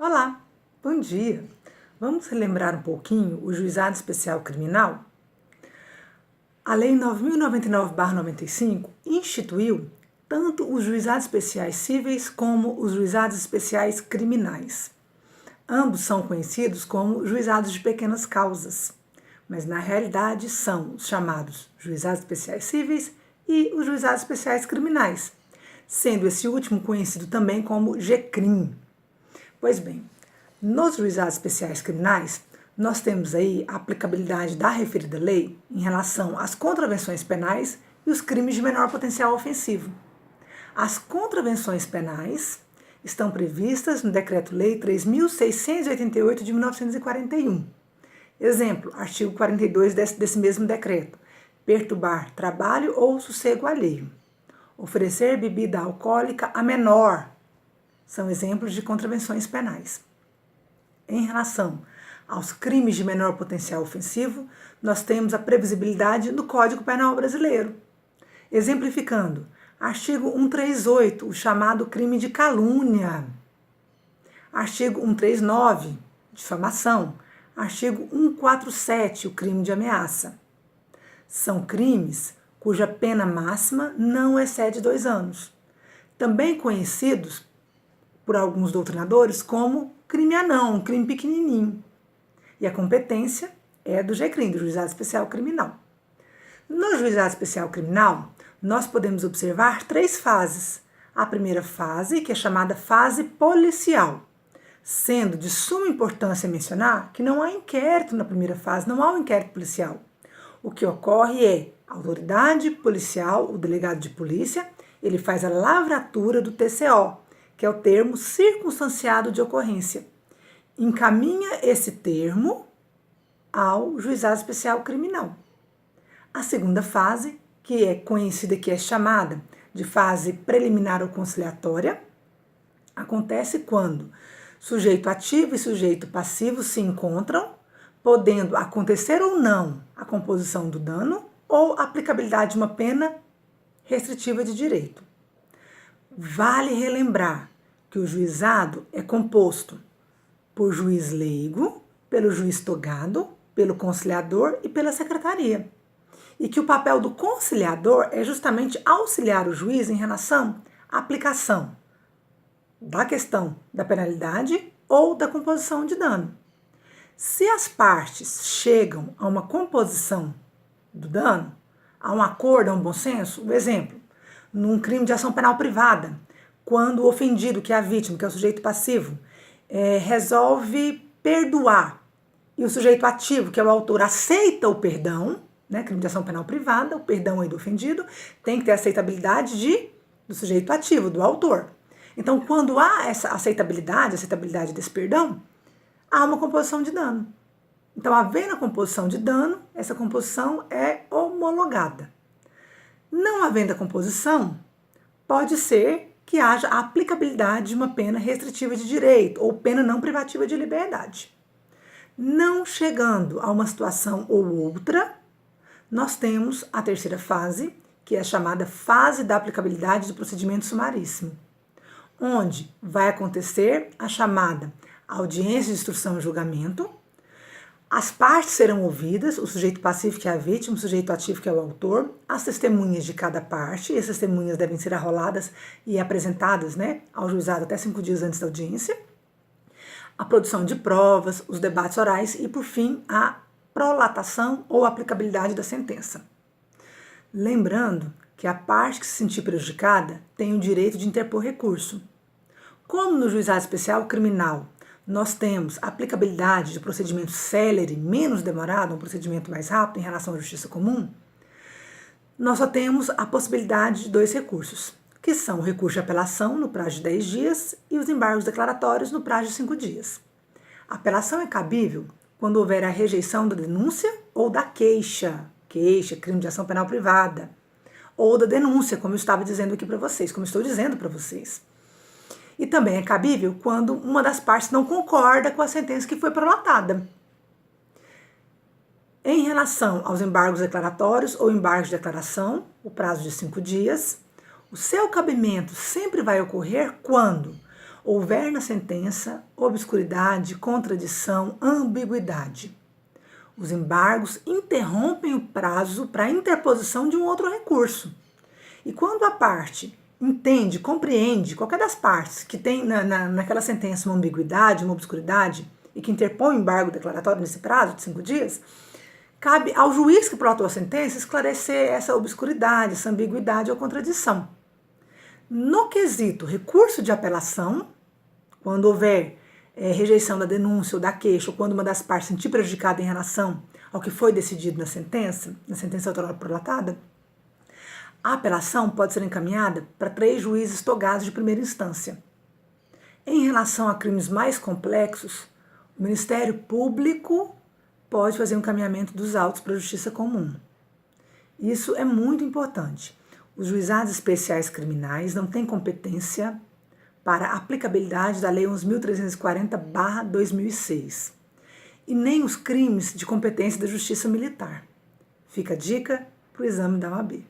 Olá, bom dia! Vamos relembrar um pouquinho o Juizado Especial Criminal? A Lei 9.099/95 instituiu tanto os juizados especiais cíveis como os juizados especiais criminais. Ambos são conhecidos como juizados de pequenas causas, mas na realidade são os chamados juizados especiais cíveis e os juizados especiais criminais, sendo esse último conhecido também como GCRIM. Pois bem, nos juizados especiais criminais, nós temos aí a aplicabilidade da referida lei em relação às contravenções penais e os crimes de menor potencial ofensivo. As contravenções penais estão previstas no Decreto-Lei 3.688 de 1941. Exemplo, artigo 42 desse mesmo decreto: perturbar trabalho ou sossego alheio. Oferecer bebida alcoólica a menor. São exemplos de contravenções penais. Em relação aos crimes de menor potencial ofensivo, nós temos a previsibilidade do Código Penal brasileiro. Exemplificando, artigo 138, o chamado crime de calúnia. Artigo 139, difamação. Artigo 147, o crime de ameaça. São crimes cuja pena máxima não excede 2 anos. Também conhecidos por alguns doutrinadores como crime anão, um crime pequenininho. E a competência é do GCRIM, do Juizado Especial Criminal. No Juizado Especial Criminal, nós podemos observar 3 fases. A primeira fase, que é chamada fase policial, sendo de suma importância mencionar que não há inquérito na primeira fase, não há um inquérito policial. O que ocorre é a autoridade policial, o delegado de polícia, ele faz a lavratura do TCO, que é o termo circunstanciado de ocorrência. Encaminha esse termo ao Juizado Especial Criminal. A segunda fase, que é conhecida, que é chamada de fase preliminar ou conciliatória, acontece quando sujeito ativo e sujeito passivo se encontram, podendo acontecer ou não a composição do dano ou a aplicabilidade de uma pena restritiva de direito. Vale relembrar que o juizado é composto por juiz leigo, pelo juiz togado, pelo conciliador e pela secretaria. E que o papel do conciliador é justamente auxiliar o juiz em relação à aplicação da questão da penalidade ou da composição de dano. Se as partes chegam a uma composição do dano, a um acordo, a um bom senso, o exemplo, num crime de ação penal privada, quando o ofendido, que é a vítima, que é o sujeito passivo, resolve perdoar e o sujeito ativo, que é o autor, aceita o perdão, né, crime de ação penal privada, o perdão aí do ofendido, tem que ter aceitabilidade do sujeito ativo, do autor. Então, quando há essa aceitabilidade desse perdão, há uma composição de dano. Então, havendo a composição de dano, essa composição é homologada. Não havendo a composição, pode ser que haja a aplicabilidade de uma pena restritiva de direito ou pena não privativa de liberdade. Não chegando a uma situação ou outra, nós temos a terceira fase, que é a chamada fase da aplicabilidade do procedimento sumaríssimo, onde vai acontecer a chamada audiência de instrução e julgamento. As partes serão ouvidas, o sujeito passivo, que é a vítima, o sujeito ativo, que é o autor, as testemunhas de cada parte, e as testemunhas devem ser arroladas e apresentadas, ao juizado até 5 dias antes da audiência, a produção de provas, os debates orais e, por fim, a prolatação ou aplicabilidade da sentença. Lembrando que a parte que se sentir prejudicada tem o direito de interpor recurso. Como no Juizado Especial Criminal nós temos a aplicabilidade de procedimento célere, menos demorado, um procedimento mais rápido em relação à justiça comum, nós só temos a possibilidade de 2 recursos, que são o recurso de apelação no prazo de 10 dias e os embargos declaratórios no prazo de 5 dias. A apelação é cabível quando houver a rejeição da denúncia ou da queixa, crime de ação penal privada, ou da denúncia, como eu estava dizendo aqui para vocês, como estou dizendo para vocês. E também é cabível quando uma das partes não concorda com a sentença que foi prolatada. Em relação aos embargos declaratórios ou embargos de declaração, o prazo de 5 dias, o seu cabimento sempre vai ocorrer quando houver na sentença obscuridade, contradição, ambiguidade. Os embargos interrompem o prazo para a interposição de um outro recurso. E quando a parte entende, compreende, qualquer das partes que tem naquela sentença uma ambiguidade, uma obscuridade, e que interpõe o embargo declaratório nesse prazo de 5 dias, cabe ao juiz que prolatou a sentença esclarecer essa obscuridade, essa ambiguidade ou contradição. No quesito recurso de apelação, quando houver rejeição da denúncia ou da queixa, ou quando uma das partes se sentir prejudicada em relação ao que foi decidido na sentença autoral prolatada, a apelação pode ser encaminhada para 3 juízes togados de primeira instância. Em relação a crimes mais complexos, o Ministério Público pode fazer um encaminhamento dos autos para a Justiça Comum. Isso é muito importante. Os juizados especiais criminais não têm competência para a aplicabilidade da Lei 11.340/2006 e nem os crimes de competência da Justiça Militar. Fica a dica para o exame da OAB.